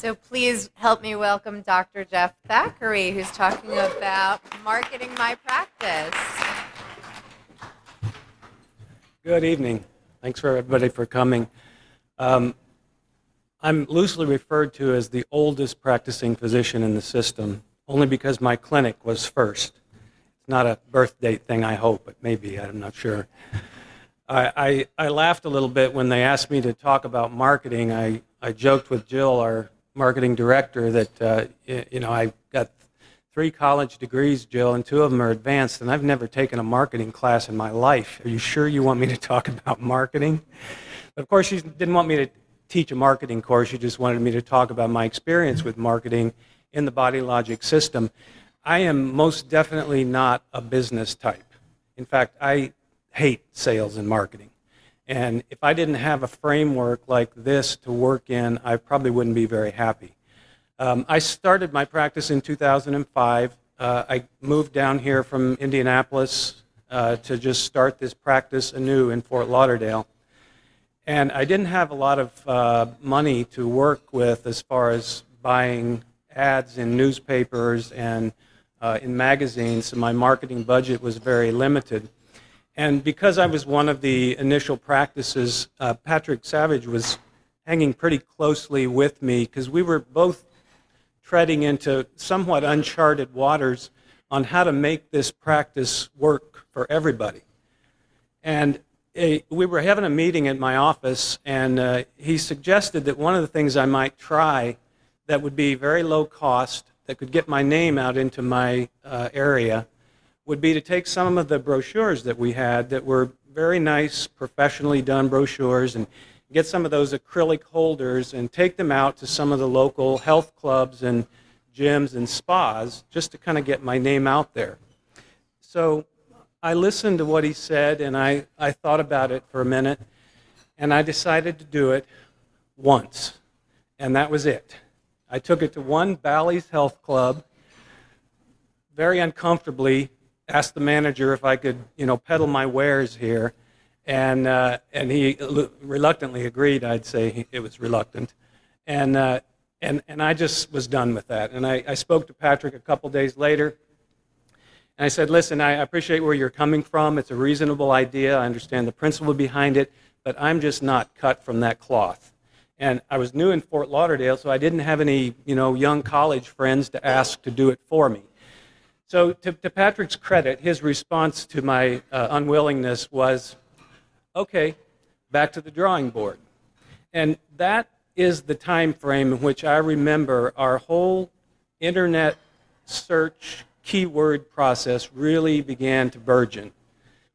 So please help me welcome Dr. Jeff Thackrey, who's talking about marketing my practice. Good evening. Thanks for everybody for coming. I'm loosely referred to as the oldest practicing physician in the system, only because my clinic was first. It's not a birth date thing, I hope, but maybe, I'm not sure. I laughed a little bit when they asked me to talk about marketing. I joked with Jill, our marketing director, that I've got 3 college degrees, Jill, and 2 of them are advanced, and I've never taken a marketing class in my life. Are you sure you want me to talk about marketing? But of course, she didn't want me to teach a marketing course. She just wanted me to talk about my experience with marketing in the BodyLogic system. I am most definitely not a business type. In fact, I hate sales and marketing. And if I didn't have a framework like this to work in, I probably wouldn't be very happy. I started my practice in 2005. I moved down here from Indianapolis to just start this practice anew in Fort Lauderdale. And I didn't have a lot of money to work with as far as buying ads in newspapers and in magazines, so my marketing budget was very limited. And because I was one of the initial practices, Patrick Savage was hanging pretty closely with me because we were both treading into somewhat uncharted waters on how to make this practice work for everybody. And we were having a meeting at my office, and he suggested that one of the things I might try that would be very low cost, that could get my name out into my area, would be to take some of the brochures that we had that were very nice, professionally done brochures, and get some of those acrylic holders and take them out to some of the local health clubs and gyms and spas just to kind of get my name out there. So I listened to what he said, and I thought about it for a minute, and I decided to do it once, and that was it. I took it to one Bally's Health Club, very uncomfortably, asked the manager if I could, peddle my wares here, and he reluctantly agreed. I'd say it was reluctant, and I just was done with that. And I spoke to Patrick a couple days later, and I said, "Listen, I appreciate where you're coming from. It's a reasonable idea. I understand the principle behind it, but I'm just not cut from that cloth." And I was new in Fort Lauderdale, so I didn't have any, young college friends to ask to do it for me. So to Patrick's credit, his response to my unwillingness was, okay, back to the drawing board. And that is the time frame in which I remember our whole internet search keyword process really began to burgeon.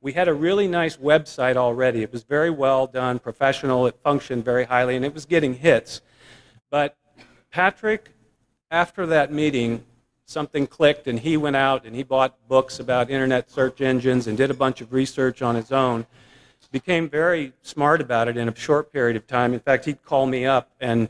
We had a really nice website already. It was very well done, professional, it functioned very highly, and it was getting hits. But Patrick, after that meeting, something clicked, and he went out and he bought books about internet search engines and did a bunch of research on his own. Became very smart about it in a short period of time. In fact, he'd call me up and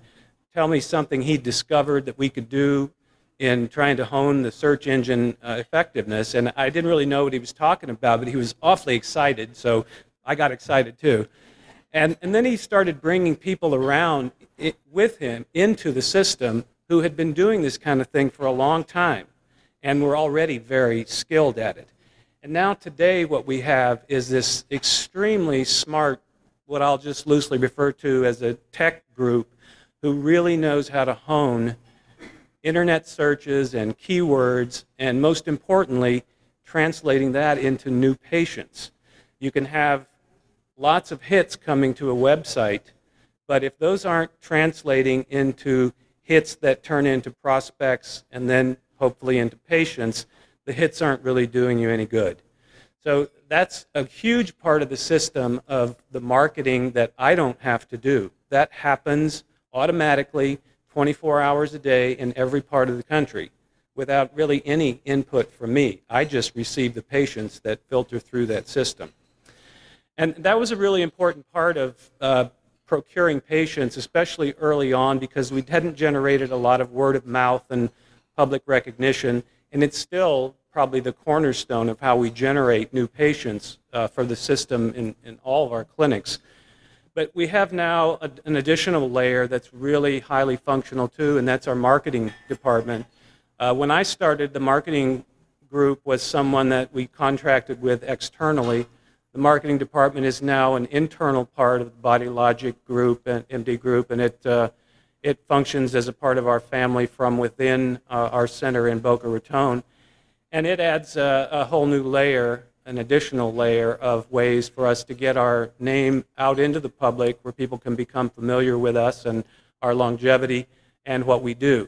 tell me something he'd discovered that we could do in trying to hone the search engine effectiveness. And I didn't really know what he was talking about, but he was awfully excited, so I got excited too. And then he started bringing people around with him into the system who had been doing this kind of thing for a long time and were already very skilled at it. And now today what we have is this extremely smart, what I'll just loosely refer to as a tech group, who really knows how to hone internet searches and keywords, and most importantly, translating that into new patients. You can have lots of hits coming to a website, but if those aren't translating into hits that turn into prospects and then hopefully into patients, the hits aren't really doing you any good. So that's a huge part of the system of the marketing that I don't have to do. That happens automatically 24 hours a day in every part of the country without really any input from me. I just receive the patients that filter through that system. And that was a really important part of procuring patients, especially early on, because we hadn't generated a lot of word of mouth and public recognition, and it's still probably the cornerstone of how we generate new patients for the system in all of our clinics. But we have now an additional layer that's really highly functional too, and that's our marketing department. When I started, the marketing group was someone that we contracted with externally. The marketing department is now an internal part of the BodyLogic group, and MD group, and it functions as a part of our family from within our center in Boca Raton. And it adds a whole new layer, an additional layer of ways for us to get our name out into the public where people can become familiar with us and our longevity and what we do.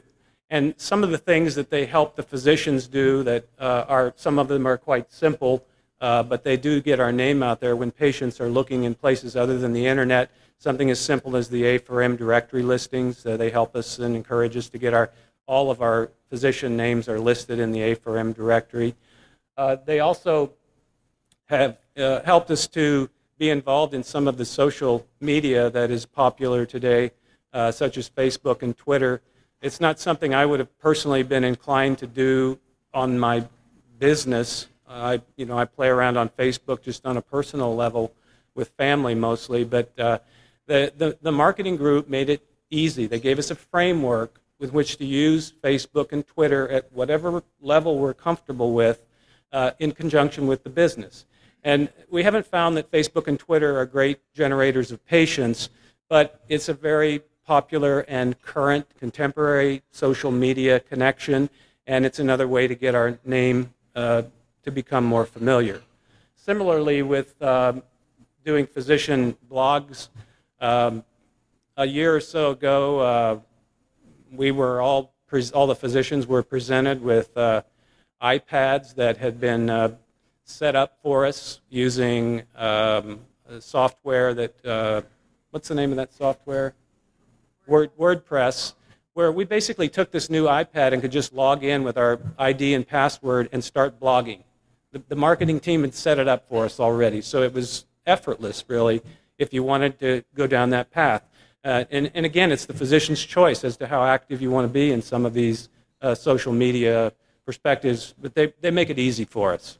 And some of the things that they help the physicians do that some of them are quite simple, but they do get our name out there when patients are looking in places other than the internet. Something as simple as the A4M directory listings, they help us and encourage us to get all of our physician names are listed in the A4M directory. They also have helped us to be involved in some of the social media that is popular today, such as Facebook and Twitter. It's not something I would have personally been inclined to do on my business. I play around on Facebook just on a personal level with family mostly, but the marketing group made it easy. They gave us a framework with which to use Facebook and Twitter at whatever level we're comfortable with in conjunction with the business. And we haven't found that Facebook and Twitter are great generators of patients, but it's a very popular and current contemporary social media connection, and it's another way to get our name to become more familiar. Similarly with doing physician blogs, a year or so ago, we were all the physicians were presented with iPads that had been set up for us using software that, what's the name of that software? WordPress, where we basically took this new iPad and could just log in with our ID and password and start blogging. The marketing team had set it up for us already, so it was effortless, really, if you wanted to go down that path. And again, it's the physician's choice as to how active you want to be in some of these social media perspectives, but they make it easy for us.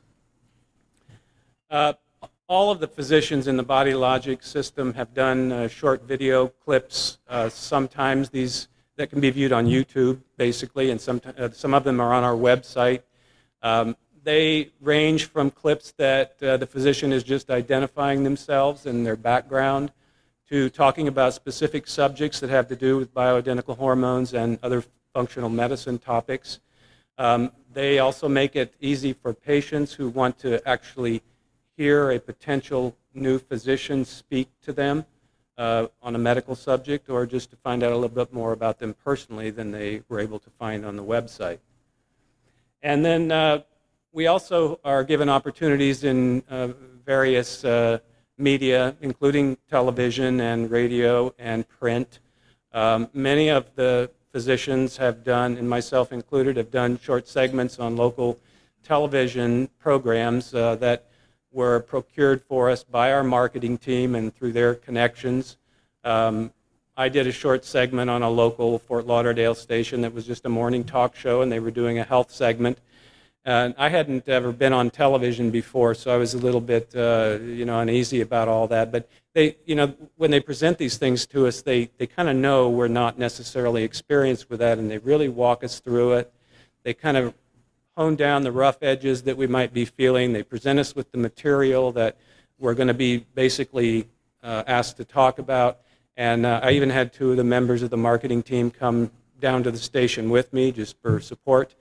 All of the physicians in the BodyLogic system have done short video clips. Sometimes these that can be viewed on YouTube, basically, and some of them are on our website. They range from clips that the physician is just identifying themselves and their background to talking about specific subjects that have to do with bioidentical hormones and other functional medicine topics. They also make it easy for patients who want to actually hear a potential new physician speak to them on a medical subject, or just to find out a little bit more about them personally than they were able to find on the website. And then we also are given opportunities in various media, including television and radio and print. Many of the physicians have done, and myself included, have done short segments on local television programs that were procured for us by our marketing team and through their connections. I did a short segment on a local Fort Lauderdale station that was just a morning talk show, and they were doing a health segment. I hadn't ever been on television before, so I was a little bit, uneasy about all that. But they, when they present these things to us, they kind of know we're not necessarily experienced with that, and they really walk us through it. They kind of hone down the rough edges that we might be feeling. They present us with the material that we're going to be basically asked to talk about. And I even had two of the members of the marketing team come down to the station with me just for support,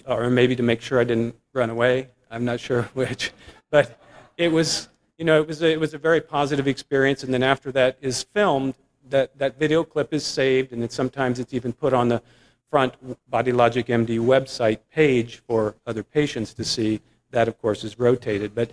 or maybe to make sure I didn't run away. I'm not sure which. But it was, it was a very positive experience. And then after that is filmed, that video clip is saved, and sometimes it's even put on the front BodyLogicMD website page for other patients to see. That, of course, is rotated. But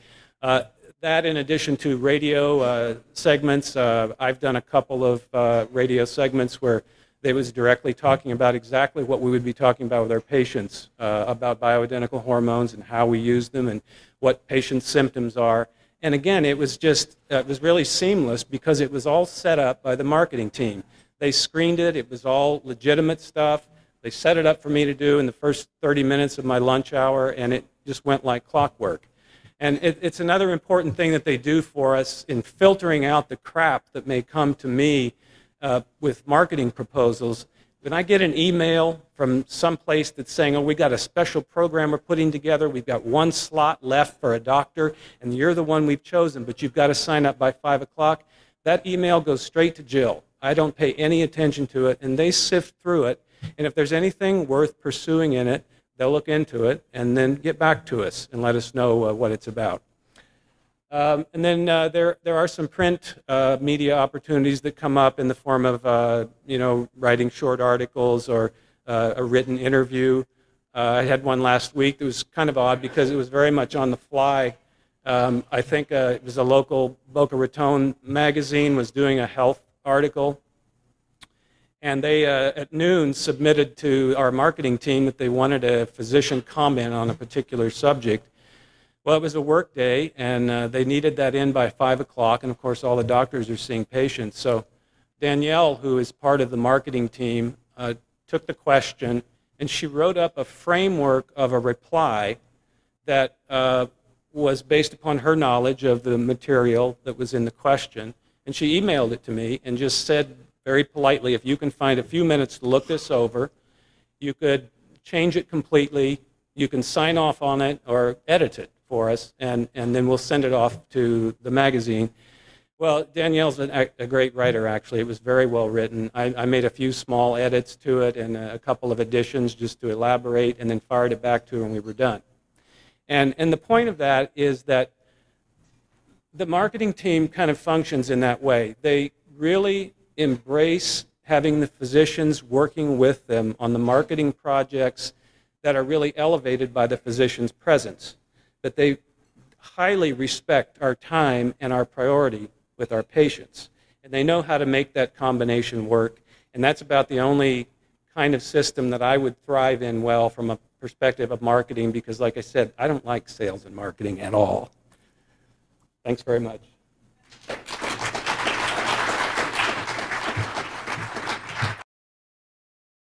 that, in addition to radio segments, I've done a couple of radio segments where they was directly talking about exactly what we would be talking about with our patients, about bioidentical hormones and how we use them and what patients' symptoms are. And again, it was really seamless because it was all set up by the marketing team. They screened it. It was all legitimate stuff. They set it up for me to do in the first 30 minutes of my lunch hour, and it just went like clockwork. And it's another important thing that they do for us in filtering out the crap that may come to me with marketing proposals. When I get an email from some place that's saying, oh, we got a special program we're putting together, we've got one slot left for a doctor, and you're the one we've chosen, but you've got to sign up by 5 o'clock, that email goes straight to Jill. I don't pay any attention to it, and they sift through it, and if there's anything worth pursuing in it, they'll look into it and then get back to us and let us know what it's about. And then there are some print media opportunities that come up in the form of writing short articles or a written interview. I had one last week that was kind of odd because it was very much on the fly. I think it was a local Boca Raton magazine was doing a health article. And they, at noon, submitted to our marketing team that they wanted a physician comment on a particular subject. Well, it was a work day, and they needed that in by 5 o'clock, and of course all the doctors are seeing patients. So Danielle, who is part of the marketing team, took the question, and she wrote up a framework of a reply that was based upon her knowledge of the material that was in the question. And she emailed it to me and just said, very politely, if you can find a few minutes to look this over, you could change it completely, you can sign off on it or edit it for us, and then we'll send it off to the magazine. Well, Danielle's a great writer, actually. It was very well written. I made a few small edits to it and a couple of additions just to elaborate, and then fired it back to her and we were done. And the point of that is that the marketing team kind of functions in that way. They really embrace having the physicians working with them on the marketing projects that are really elevated by the physician's presence, that they highly respect our time and our priority with our patients, and they know how to make that combination work, and that's about the only kind of system that I would thrive in well from a perspective of marketing, because like I said, I don't like sales and marketing at all. Thanks very much.